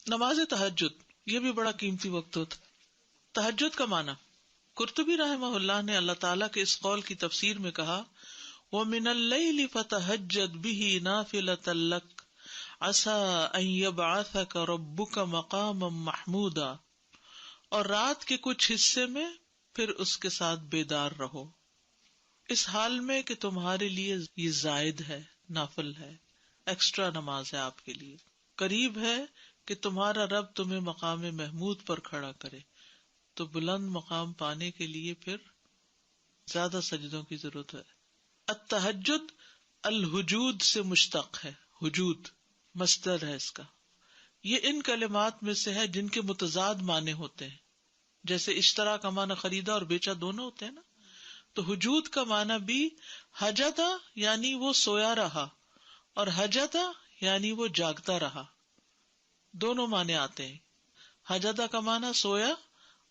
نماز تہجد یہ بھی بڑا قیمتی وقت ہوتا ہے. تہجد کا معنی قرطبی رحمہ اللہ نے اللہ تعالیٰ کے اس قول کی تفسیر میں کہا وَمِنَ اللَّيْلِ فَتَهَجَّدْ بِهِ نَافِلَةً لَكَ عَسَىٰ أَن يَبْعَثَكَ رَبُّكَ مَقَامًا مَحْمُودًا، اور رات کے کچھ حصے میں پھر اس کے ساتھ بیدار رہو، اس حال میں کہ تمہارے لیے یہ زائد ہے، نافل ہے، ایکسٹرا نماز ہے آپ کے لیے، قریب ہے کہ تمہارا رب تمہیں مقام محمود پر کھڑا کرے. تو بلند مقام پانے کے لیے پھر زیادہ سجدوں کی ضرورت ہے. التہجد الحجود سے مشتق ہے، حجود مصدر ہے اس کا. یہ ان کلمات میں سے ہے جن کے متضاد معنی ہوتے ہیں، جیسے اشترا کا معنی خریدا اور بیچا دونوں ہوتے ہیں نا. تو حجود کا معنی بھی حجتا یعنی وہ سویا رہا، اور حجتا یعنی وہ جاگتا رہا، دونوں معنی آتے ہیں. حجتا کا معنی سویا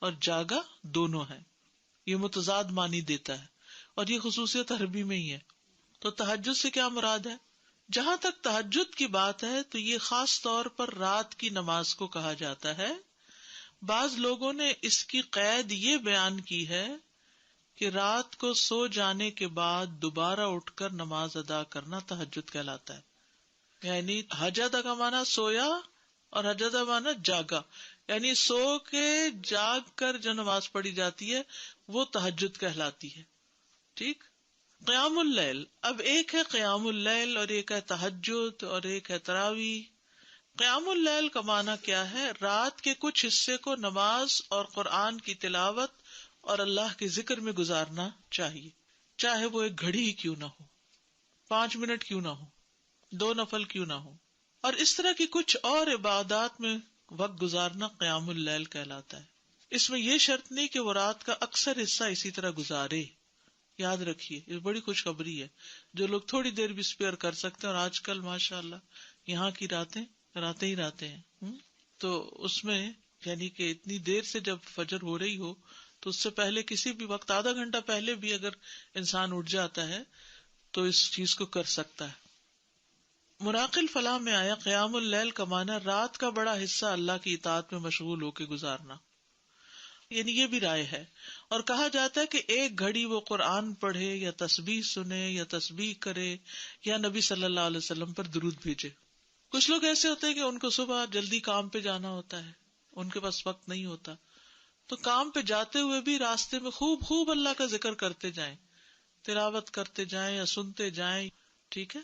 اور جاگا دونوں ہے، یہ متضاد معنی دیتا ہے، اور یہ خصوصیت عربی میں ہی ہے. تو تہجد سے کیا مراد ہے؟ جہاں تک تہجد کی بات ہے تو یہ خاص طور پر رات کی نماز کو کہا جاتا ہے. بعض لوگوں نے اس کی قید یہ بیان کی ہے کہ رات کو سو جانے کے بعد دوبارہ اٹھ کر نماز ادا کرنا تہجد کہلاتا ہے. یعنی حجدا کا معنی سویا اور حجدا معنی جاگا، یعنی سو کے جاگ کر جو نماز پڑھی جاتی ہے وہ تہجد کہلاتی ہے. ٹھیک. قیام اللیل، اب ایک ہے قیام اللیل اور ایک ہے تہجد اور ایک ہے تراویح. قیام اللیل کا معنی کیا ہے؟ رات کے کچھ حصے کو نماز اور قرآن کی تلاوت اور اللہ کے ذکر میں گزارنا چاہیے، چاہے وہ ایک گھڑی ہی کیوں نہ ہو، 5 منٹ کیوں نہ ہو، 2 نفل کیوں نہ ہو. اور اس طرح کی کچھ اور عبادات میں وقت گزارنا قیام اللیل کہلاتا ہے. اس میں یہ شرط نہیں کہ وہ رات کا اکثر حصہ اسی طرح گزارے. یاد رکھیے یہ بڑی خوشخبری ہے، جو لوگ تھوڑی دیر بھی اسپیئر کر سکتے ہیں، اور آج کل ماشاءاللہ یہاں کی راتیں ہی راتیں ہیں. تو اس میں یعنی کہ اتنی دیر سے جب فجر ہو رہی ہو تو اس سے پہلے کسی بھی وقت آدھا گھنٹہ پہلے بھی اگر انسان اٹھ جاتا ہے تو اس چیز کو کر سکتا ہے. مراق الفلاح میں آیا قیام اللیل کا معنی رات کا بڑا حصہ اللہ کی اطاعت میں مشغول ہو کے گزارنا. یعنی یہ بھی رائے ہے، اور کہا جاتا ہے کہ ایک گھڑی وہ قرآن پڑھے یا تسبیح سنے یا تسبیح کرے یا نبی صلی اللہ علیہ وسلم پر درود بھیجے. کچھ لوگ ایسے ہوتے ہیں کہ ان کو صبح جلدی کام پہ جانا ہوتا ہے، ان کے پاس وقت نہیں ہوتا، تو کام پہ جاتے ہوئے بھی راستے میں خوب اللہ کا ذکر کرتے جائیں، تلاوت کرتے جائیں یا سنتے جائیں. ٹھیک ہے،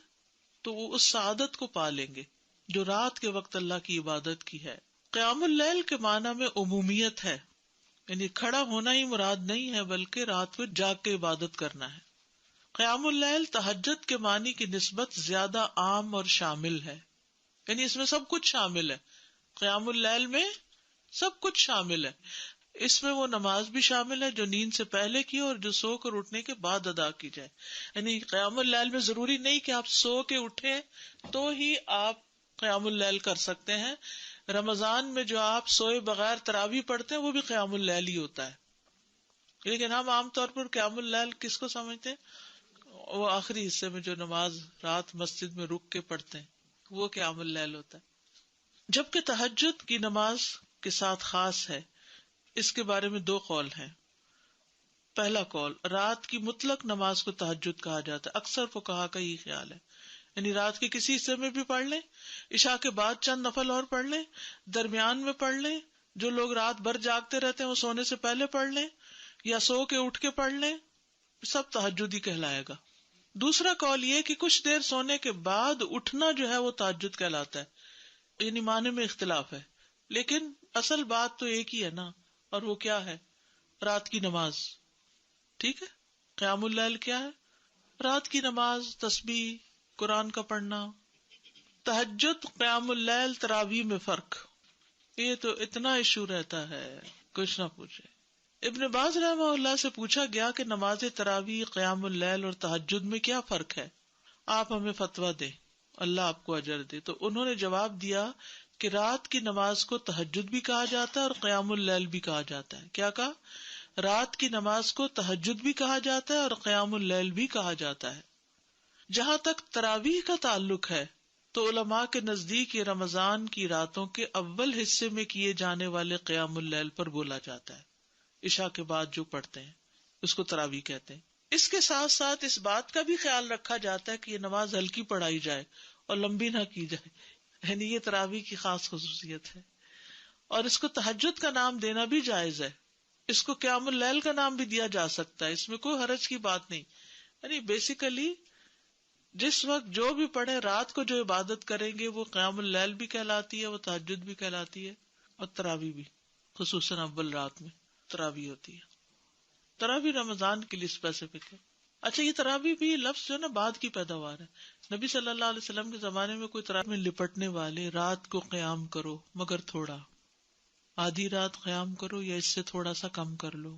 تو وہ اس سعادت کو پا لیں گے جو رات کے وقت اللہ کی عبادت کی ہے. قیام اللیل کے معنی میں عمومیت ہے، یعنی کھڑا ہونا ہی مراد نہیں ہے بلکہ رات میں جاگ کے عبادت کرنا ہے. قیام اللیل تہجد کے معنی کی نسبت زیادہ عام اور شامل ہے، یعنی اس میں سب کچھ شامل ہے. قیام اللیل میں سب کچھ شامل ہے. اس میں وہ نماز بھی شامل ہے جو نیند سے پہلے کی اور جو سو کر اٹھنے کے بعد ادا کی جائے. یعنی قیام اللیل میں ضروری نہیں کہ آپ سو کے اٹھیں تو ہی آپ قیام اللیل کر سکتے ہیں. رمضان میں جو آپ سوئے بغیر تراویح پڑھتے ہیں وہ بھی قیام اللیل ہی ہوتا ہے. لیکن ہم عام طور پر قیام اللیل کس کو سمجھتے ہیں؟ وہ آخری حصے میں جو نماز رات مسجد میں رک کے پڑھتے ہیں وہ قیام اللیل ہوتا ہے. جبکہ تہجد کی نماز کے ساتھ خاص ہے، اس کے بارے میں 2 قول ہیں. پہلا قول، رات کی مطلق نماز کو تہجد کہا جاتا ہے. اکثر فقہا کا یہ خیال ہے، یعنی رات کے کسی حصے میں بھی پڑھ لیں، عشاء کے بعد چند نفل اور پڑھ لیں، درمیان میں پڑھ لیں، جو لوگ رات بھر جاگتے رہتے ہیں وہ سونے سے پہلے پڑھ لیں یا سو کے اٹھ کے پڑھ لیں، سب تہجد ہی کہلائے گا. دوسرا قول یہ کہ کچھ دیر سونے کے بعد اٹھنا جو ہے وہ تہجد کہلاتا ہے. یعنی معنی میں اختلاف ہے، لیکن اصل بات تو ایک ہی ہے نا، اور وہ کیا ہے؟ رات کی نماز. ٹھیک ہے، قیام اللیل کیا ہے؟ رات کی نماز، تسبیح، قرآن کا پڑھنا. تہجد، قیام اللیل، تراویح میں فرق، یہ تو اتنا ایشو رہتا ہے کچھ نہ پوچھے. ابن باز رحمہ اللہ سے پوچھا گیا کہ نماز تراویح، قیام اللیل اور تہجد میں کیا فرق ہے، آپ ہمیں فتویٰ دیں، اللہ آپ کو اجر دے. تو انہوں نے جواب دیا کہ رات کی نماز کو تہجد بھی کہا جاتا ہے اور قیام اللیل بھی کہا جاتا ہے. کیا کہا؟ رات کی نماز کو تہجد بھی کہا جاتا ہے اور قیام اللیل بھی کہا جاتا ہے. جہاں تک تراویح کا تعلق ہے تو علماء کے نزدیک یہ رمضان کی راتوں کے اول حصے میں کیے جانے والے قیام اللیل پر بولا جاتا ہے، عشاء کے بعد جو پڑھتے ہیں اس کو تراویح کہتے ہیں۔ اس کے ساتھ ساتھ اس بات کا بھی خیال رکھا جاتا ہے کہ یہ نماز ہلکی پڑھائی جائے اور لمبی نہ کی جائے، یعنی یہ تراویح کی خاص خصوصیت ہے۔ اور اس کو تہجد کا نام دینا بھی جائز ہے، اس کو قیام اللیل کا نام بھی دیا جا سکتا ہے، اس میں کوئی حرج کی بات نہیں۔ یعنی بیسیکلی جس وقت جو بھی پڑھے، رات کو جو عبادت کریں گے وہ قیام اللیل بھی کہلاتی ہے، وہ تہجد بھی کہلاتی ہے، اور تراویح بھی، خصوصاً اول رات میں تراویح ہوتی ہے۔ تراویح رمضان کے لیے اسپیسیفک ہے۔ اچھا، یہ تراویح بھی لفظ جو ہے نا بعد کی پیداوار ہے۔ نبی صلی اللہ علیہ وسلم کے زمانے میں کوئی تراویح میں لپٹنے والے رات کو قیام کرو مگر تھوڑا، آدھی رات قیام کرو یا اس سے تھوڑا سا کم کر لو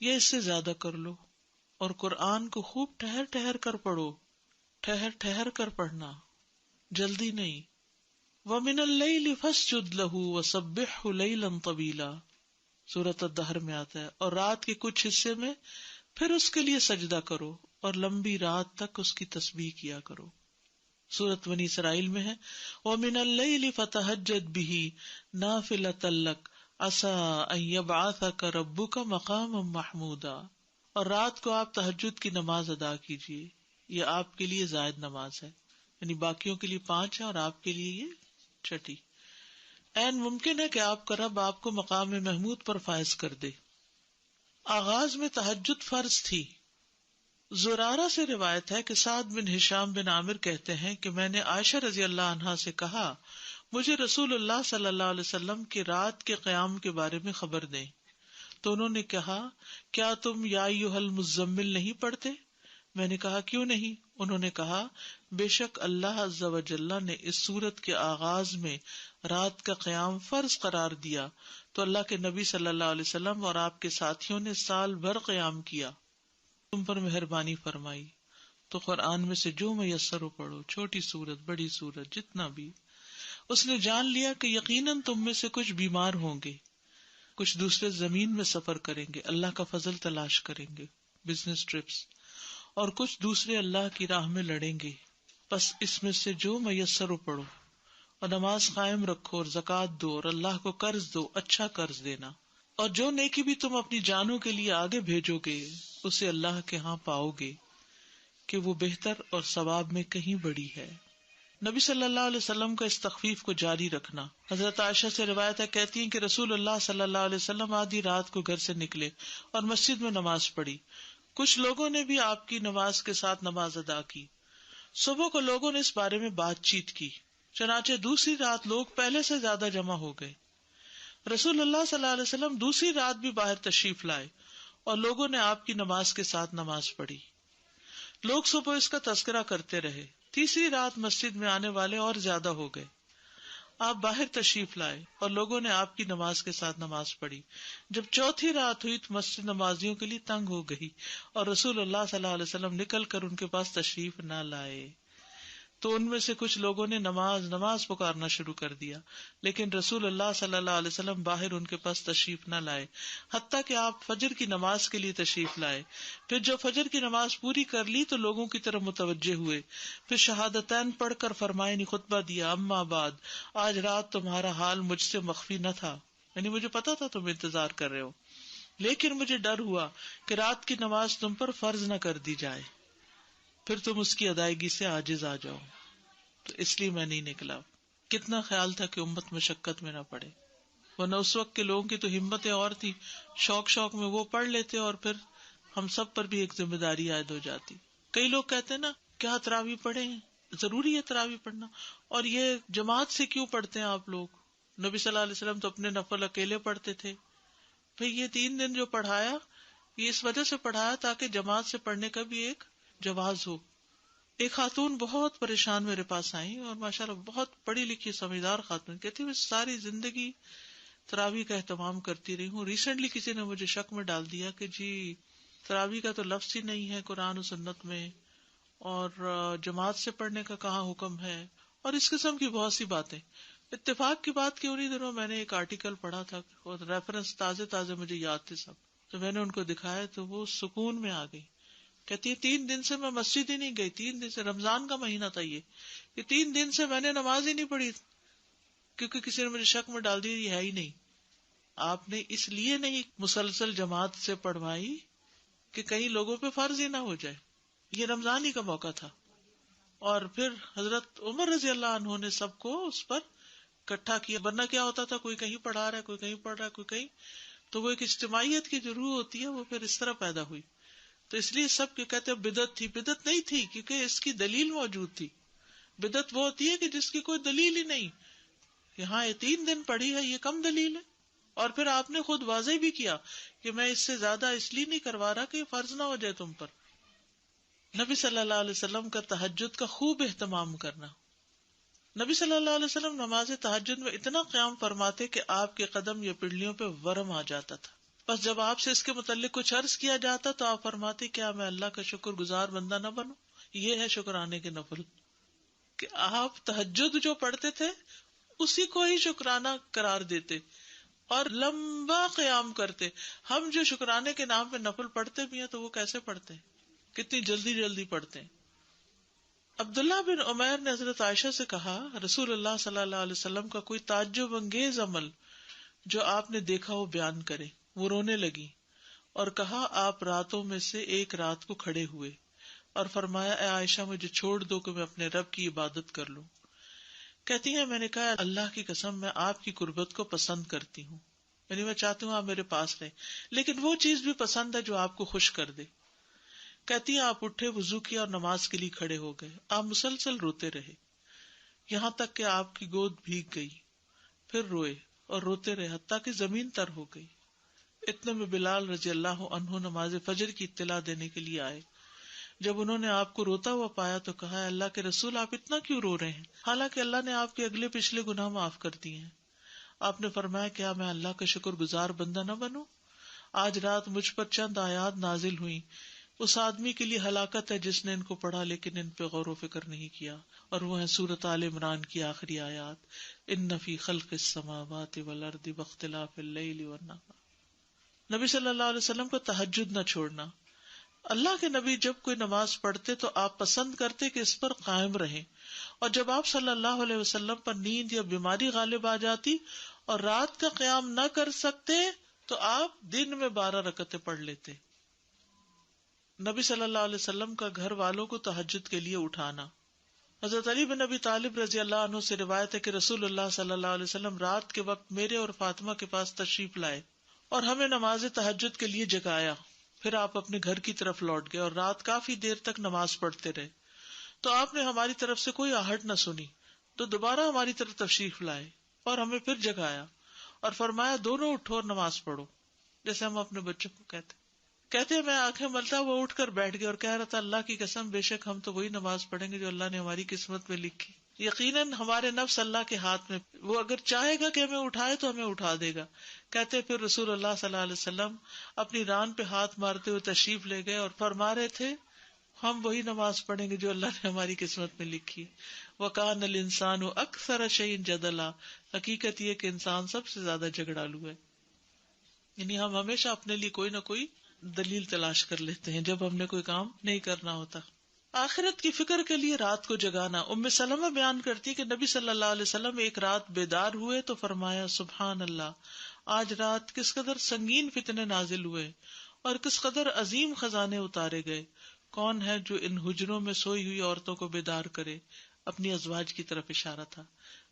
یا اس سے زیادہ کر لو، اور قرآن کو خوب ٹھہر ٹھہر کر پڑھو، ٹھہر ٹھہر کر پڑھنا، جلدی نہیں۔ وَمِنَ اللَّيْلِ فَاسْجُدْ لَهُ وَسَبِّحْهُ لَيْلًا طَوِيلًا، سورۃ الدہر میں آتا ہے، اور رات کے کچھ حصے میں پھر اس کے لیے سجدہ کرو اور لمبی رات تک اس کی تسبیح کیا کرو۔ سورۃ بنی اسرائیل میں ہے وَمِنَ اللَّيْلِ فَتَہَجَّدْ بِهِ نَافِلَةً لَكَ عَسَىٰ أَن يَبْعَثَكَ رَبُّكَ مَقَامًا مَحْمُودًا، اور رات کو آپ تہجد کی نماز ادا کیجیے، یہ آپ کے لیے زائد نماز ہے، یعنی باقیوں کے لیے 5 ہے اور آپ کے لیے یہ چھٹی۔ عین ممکن ہے کہ آپ کا رب آپ کو مقام محمود پر فائز کر دے۔ آغاز میں تہجد فرض تھی۔ زرارہ سے روایت ہے کہ سعد بن ہشام بن عامر کہتے ہیں کہ میں نے عائشہ رضی اللہ عنہا سے کہا مجھے رسول اللہ صلی اللہ علیہ وسلم کی رات کے قیام کے بارے میں خبر دیں، تو انہوں نے کہا کیا تم یا ایھا المزمل نہیں پڑھتے؟ میں نے کہا کیوں نہیں؟ انہوں نے کہا بے شک اللہ عز و جل نے اس سورت کے آغاز میں رات کا قیام فرض قرار دیا تو اللہ کے نبی صلی اللہ علیہ وسلم اور آپ کے ساتھیوں نے سال بھر قیام کیا، تم پر مہربانی فرمائی تو قرآن میں سے جو میسر ہو پڑھو، چھوٹی سورت بڑی سورت جتنا بھی۔ اس نے جان لیا کہ یقیناً تم میں سے کچھ بیمار ہوں گے، کچھ دوسرے زمین میں سفر کریں گے، اللہ کا فضل تلاش کریں گے، بزنس ٹرپس، اور کچھ دوسرے اللہ کی راہ میں لڑیں گے، بس اس میں سے جو میسر ہو پڑھو، اور نماز قائم رکھو اور زکوٰۃ دو اور اللہ کو قرض دو، اچھا قرض دینا، اور جو نیکی بھی تم اپنی جانوں کے لیے آگے بھیجو گے اسے اللہ کے ہاں پاؤ گے کہ وہ بہتر اور ثواب میں کہیں بڑی ہے۔ نبی صلی اللہ علیہ وسلم کا اس تخفیف کو جاری رکھنا۔ حضرت عائشہ سے روایت ہے، کہتی ہیں کہ رسول اللہ صلی اللہ علیہ وسلم آدھی رات کو گھر سے نکلے اور مسجد میں نماز پڑھی، کچھ لوگوں نے بھی آپ کی نماز کے ساتھ نماز ادا کی۔ صبح کو لوگوں نے اس بارے میں بات چیت کی، چنانچہ دوسری رات لوگ پہلے سے زیادہ جمع ہو گئے۔ رسول اللہ صلی اللہ علیہ وسلم دوسری رات بھی باہر تشریف لائے اور لوگوں نے آپ کی نماز کے ساتھ نماز پڑھی۔ لوگ صبح اس کا تذکرہ کرتے رہے۔ تیسری رات مسجد میں آنے والے اور زیادہ ہو گئے، آپ باہر تشریف لائے اور لوگوں نے آپ کی نماز کے ساتھ نماز پڑھی۔ جب چوتھی رات ہوئی تو مسجد نمازیوں کے لیے تنگ ہو گئی اور رسول اللہ صلی اللہ علیہ وسلم نکل کر ان کے پاس تشریف نہ لائے، تو ان میں سے کچھ لوگوں نے نماز نماز پکارنا شروع کر دیا، لیکن رسول اللہ صلی اللہ علیہ وسلم باہر ان کے پاس تشریف نہ لائے، حتیٰ کہ آپ فجر کی نماز کے لیے تشریف لائے۔ پھر جب فجر کی نماز پوری کر لی تو لوگوں کی طرف متوجہ ہوئے، پھر شہادتین پڑھ کر فرمائے خطبہ دیا، اما بعد، آج رات تمہارا حال مجھ سے مخفی نہ تھا، یعنی مجھے پتا تھا تم انتظار کر رہے ہو، لیکن مجھے ڈر ہوا کہ رات کی نماز تم پر فرض نہ کر دی جائے، پھر تم اس کی ادائیگی سے عاجز آ جاؤ، تو اس لیے میں نہیں نکلا۔ کتنا خیال تھا کہ امت مشقت میں نہ پڑے، ورنہ اس وقت کے لوگوں کی تو ہمتیں اور تھی، شوق میں وہ پڑھ لیتے اور پھر ہم سب پر بھی ایک ذمہ داری عائد ہو جاتی۔ کئی لوگ کہتے ہیں نا کیا تراویح پڑھیں، ضروری ہے تراویح پڑھنا، اور یہ جماعت سے کیوں پڑھتے ہیں آپ لوگ؟ نبی صلی اللہ علیہ وسلم تو اپنے نفل اکیلے پڑھتے تھے۔ بھئی یہ 3 دن جو پڑھایا یہ اس وجہ سے پڑھایا تاکہ جماعت سے پڑھنے کا بھی ایک جواز ہو۔ ایک خاتون بہت پریشان میرے پاس آئی اور ماشاءاللہ بہت پڑھی لکھی سمجھدار خاتون، کہتی میں ساری زندگی تراویح کا اہتمام کرتی رہی ہوں، ریسنٹلی کسی نے مجھے شک میں ڈال دیا کہ جی تراویح کا تو لفظ ہی نہیں ہے قرآن و سنت میں، اور جماعت سے پڑھنے کا کہاں حکم ہے، اور اس قسم کی بہت سی باتیں۔ اتفاق کی بات کہ انہی دنوں میں نے ایک آرٹیکل پڑھا تھا اور ریفرنس تازے مجھے یاد تھے سب، تو میں نے ان کو دکھایا تو وہ سکون میں آ گئی۔ کہتی ہے 3 دن سے میں مسجد ہی نہیں گئی، 3 دن سے، رمضان کا مہینہ تھا یہ 3 دن سے میں نے نماز ہی نہیں پڑھی، کیونکہ کسی نے مجھے شک میں ڈال دیا یہ ہے ہی نہیں. آپ نے اس لیے نہیں مسلسل جماعت سے پڑھوائی کہ کئی لوگوں پہ فرض ہی نہ ہو جائے. یہ رمضان ہی کا موقع تھا. اور پھر حضرت عمر رضی اللہ عنہ نے سب کو اس پر اکٹھا کیا، ورنہ کیا ہوتا تھا کوئی کہیں پڑھا رہا ہے، کوئی کہیں پڑھ رہا ہے، کوئی کہیں، تو وہ ایک اجتماعیت کی جو روح ہوتی ہے وہ پھر اس طرح پیدا ہوئی. تو اس لیے سب کے کہتے ہیں بدعت تھی، بدعت نہیں تھی کیونکہ اس کی دلیل موجود تھی. بدعت وہ ہوتی ہے کہ جس کی کوئی دلیل ہی نہیں. یہاں یہ 3 دن پڑھی ہے، یہ کم دلیل ہے. اور پھر آپ نے خود واضح بھی کیا کہ میں اس سے زیادہ اس لیے نہیں کروا رہا کہ یہ فرض نہ ہو جائے تم پر. نبی صلی اللہ علیہ وسلم کا تہجد کا خوب اہتمام کرنا. نبی صلی اللہ علیہ وسلم نماز تہجد میں اتنا قیام فرماتے کہ آپ کے قدم یا پنڈلیوں پہ ورم آ جاتا تھا. بس جب آپ سے اس کے متعلق کچھ عرض کیا جاتا تو آپ فرماتے کیا میں اللہ کا شکر گزار بندہ نہ بنوں. یہ ہے شکرانے کے نفل کہ آپ تہجد جو پڑھتے تھے اسی کو ہی شکرانہ قرار دیتے اور لمبا قیام کرتے. ہم جو شکرانے کے نام پہ نفل پڑھتے بھی ہیں تو وہ کیسے پڑھتے ہیں، کتنی جلدی جلدی پڑھتے ہیں. عبداللہ بن عمیر نے حضرت عائشہ سے کہا رسول اللہ صلی اللہ علیہ وسلم کا کوئی تعجب انگیز عمل جو آپ نے دیکھا وہ بیان کرے. وہ رونے لگی اور کہا آپ راتوں میں سے ایک رات کو کھڑے ہوئے اور فرمایا اے عائشہ مجھے چھوڑ دو کہ میں اپنے رب کی عبادت کر لوں. کہتی ہے میں نے کہا اللہ کی قسم میں آپ کی قربت کو پسند کرتی ہوں، یعنی میں چاہتی ہوں آپ میرے پاس رہیں، لیکن وہ چیز بھی پسند ہے جو آپ کو خوش کر دے. کہتی ہیں آپ اٹھے، وضو کیا اور نماز کے لیے کھڑے ہو گئے. آپ مسلسل روتے رہے یہاں تک کہ آپ کی گود بھیگ گئی، پھر روئے اور روتے رہے حتیٰ کہ زمین تر ہو گئی. اتنے میں بلال رضی اللہ عنہ نماز فجر کی اطلاع دینے کے لیے آئے. جب انہوں نے آپ کو روتا ہوا پایا تو کہا اللہ کے رسول آپ اتنا کیوں رو رہے ہیں، حالانکہ اللہ نے آپ کے اگلے پچھلے گناہ معاف کر دیے ہیں. آپ نے فرمایا کیا میں اللہ کا شکر گزار بندہ نہ بنوں. آج رات مجھ پر چند آیات نازل ہوئی، اس آدمی کے لیے ہلاکت ہے جس نے ان کو پڑھا لیکن ان پہ غور و فکر نہیں کیا، اور وہ ہے سورۃ آل عمران کی آخری آیات ان فی خلق السماوات والارض واختلاف اللیل والنہار. نبی صلی اللہ علیہ وسلم کو تہجد نہ چھوڑنا. اللہ کے نبی جب کوئی نماز پڑھتے تو آپ پسند کرتے کہ اس پر قائم رہیں، اور جب آپ صلی اللہ علیہ وسلم پر نیند یا بیماری غالب آ جاتی اور رات کا قیام نہ کر سکتے تو آپ دن میں 12 رکعتیں پڑھ لیتے. نبی صلی اللہ علیہ وسلم کا گھر والوں کو تہجد کے لیے اٹھانا. حضرت علی بن ابی طالب رضی اللہ عنہ سے روایت ہے کہ رسول اللہ صلی اللہ علیہ وسلم رات کے وقت میرے اور فاطمہ کے پاس تشریف لائے اور ہمیں نماز تہجد کے لیے جگایا. پھر آپ اپنے گھر کی طرف لوٹ گئے اور رات کافی دیر تک نماز پڑھتے رہے. تو آپ نے ہماری طرف سے کوئی آہٹ نہ سنی تو دوبارہ ہماری طرف تشریف لائے اور ہمیں پھر جگایا اور فرمایا دونوں اٹھو اور نماز پڑھو، جیسے ہم اپنے بچوں کو کہتے ہیں. میں آنکھیں ملتا وہ اٹھ کر بیٹھ گیا اور کہہ رہا تھا اللہ کی قسم بے شک ہم تو وہی نماز پڑھیں گے جو اللہ نے ہماری قسمت میں لکھی. یقیناً ہمارے نفس اللہ کے ہاتھ میں، وہ اگر چاہے گا کہ ہمیں اٹھائے تو ہمیں اٹھا دے گا. کہتے پھر رسول اللہ صلی اللہ علیہ وسلم اپنی ران پہ ہاتھ مارتے ہوئے تشریف لے گئے اور فرما رہے تھے ہم وہی نماز پڑھیں گے جو اللہ نے ہماری قسمت میں لکھی. وَكَانَ الْإِنسَانُ أَكْثَرَ شَيْءٍ جَدَلًا. حقیقت یہ کہ انسان سب سے زیادہ جھگڑالو ہے، یعنی ہم ہمیشہ اپنے لیے کوئی نہ کوئی دلیل تلاش کر لیتے ہیں جب ہم نے کوئی کام نہیں کرنا ہوتا. آخرت کی فکر کے لیے رات کو جگانا. ام سلمہ بیان کرتی کہ نبی صلی اللہ علیہ وسلم ایک رات بیدار ہوئے تو فرمایا سبحان اللہ، آج رات کس قدر سنگین فتنے نازل ہوئے اور کس قدر عظیم خزانے اتارے گئے. کون ہے جو ان حجروں میں سوئی ہوئی عورتوں کو بیدار کرے؟ اپنی ازواج کی طرف اشارہ تھا.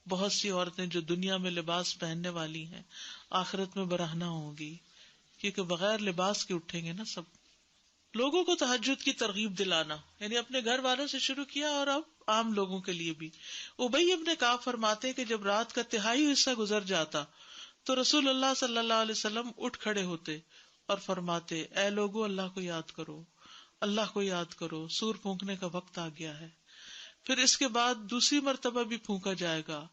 بہت سی عورتیں جو دنیا میں لباس پہننے والی ہیں آخرت میں برہنہ ہوں گی، کیونکہ بغیر لباس کے اٹھیں گے نا سب. لوگوں کو تہجد کی ترغیب دلانا، یعنی اپنے گھر والوں سے شروع کیا اور اب عام لوگوں کے لیے بھی. ابی ابن کعب فرماتے کہ جب رات کا تہائی حصہ گزر جاتا تو رسول اللہ صلی اللہ علیہ وسلم اٹھ کھڑے ہوتے اور فرماتے اے لوگو اللہ کو یاد کرو، اللہ کو یاد کرو، سور پھونکنے کا وقت آ گیا ہے. پھر اس کے بعد دوسری مرتبہ بھی پھونکا جائے گا.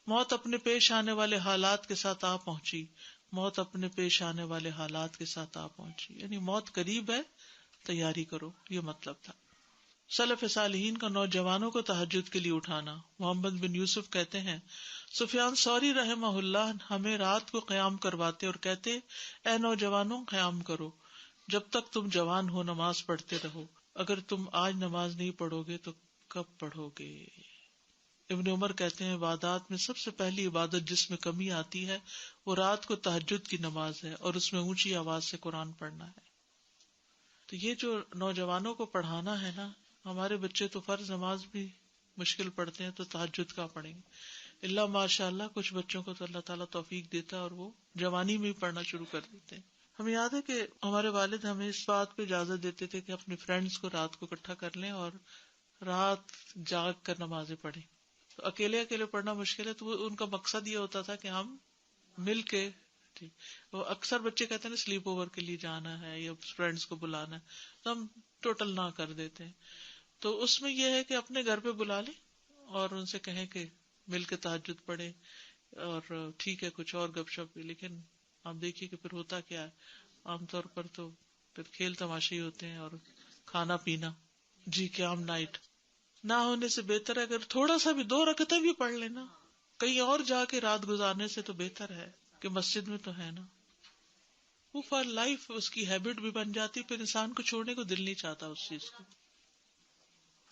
موت اپنے پیش آنے والے حالات کے ساتھ آ پہنچی، موت اپنے پیش آنے والے حالات کے ساتھ آ پہنچی، یعنی موت قریب ہے، تیاری کرو، یہ مطلب تھا. سلف صالحین کا نوجوانوں کو تہجد کے لیے اٹھانا. محمد بن یوسف کہتے ہیں سفیان ثوری رحمہ اللہ ہمیں رات کو قیام کرواتے اور کہتے اے نوجوانوں قیام کرو، جب تک تم جوان ہو نماز پڑھتے رہو. اگر تم آج نماز نہیں پڑھو گے تو کب پڑھو گے؟ ابن عمر کہتے ہیں عبادات میں سب سے پہلی عبادت جس میں کمی آتی ہے وہ رات کو تہجد کی نماز ہے، اور اس میں اونچی آواز سے قرآن پڑھنا ہے۔ تو یہ جو نوجوانوں کو پڑھانا ہے نا، ہمارے بچے تو فرض نماز بھی مشکل پڑھتے ہیں تو تہجد کا پڑھیں گے؟ اللہ ماشاء اللہ کچھ بچوں کو تو اللہ تعالیٰ توفیق دیتا ہے اور وہ جوانی میں ہی پڑھنا شروع کر دیتے ہیں۔ ہمیں یاد ہے کہ ہمارے والد ہمیں اس بات پہ اجازت دیتے تھے کہ اپنے فرینڈز کو رات کو اکٹھا کر لیں اور رات جاگ کر نمازیں پڑھیں۔ تو اکیلے اکیلے پڑھنا مشکل ہے، تو وہ ان کا مقصد یہ ہوتا تھا کہ ہم مل کے، وہ اکثر بچے کہتے ہیں نا سلیپ اوور کے لیے جانا ہے یا فرینڈز کو بلانا ہے، تو ہم ٹوٹل نہ کر دیتے ہیں۔ تو اس میں یہ ہے کہ اپنے گھر پہ بلا لیں اور ان سے کہیں کہ مل کے تہجد پڑھیں، اور ٹھیک ہے کچھ اور گپ شپ بھی، لیکن آپ دیکھیے کہ پھر ہوتا کیا ہے، عام طور پر تو پھر کھیل تماشے ہی ہوتے ہیں اور کھانا پینا۔ جی قیام نائٹ نہ ہونے سے بہتر ہے اگر تھوڑا سا بھی 2 رکعتیں بھی پڑھ لینا کہیں اور جا کے رات گزارنے سے تو بہتر ہے کہ مسجد میں تو ہے نا۔ وہ فار لائف اس کی ہیبٹ بھی بن جاتی، پھر انسان کو چھوڑنے کو دل نہیں چاہتا اس چیز کو۔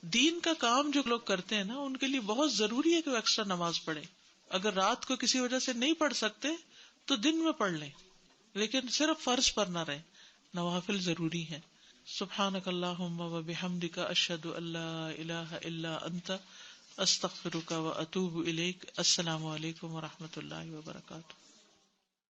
دین کا کام جو لوگ کرتے ہیں نا ان کے لیے بہت ضروری ہے کہ وہ ایکسٹرا نماز پڑھیں۔ اگر رات کو کسی وجہ سے نہیں پڑھ سکتے تو دن میں پڑھ لیں، لیکن صرف فرض پر نہ رہیں، نوافل ضروری ہیں۔ سبحانک اللہم و بحمدک اشہد ان لا الہ الا انت استغفرک و اتوب الیک۔ السلام علیکم و رحمۃ اللہ وبرکاتہ۔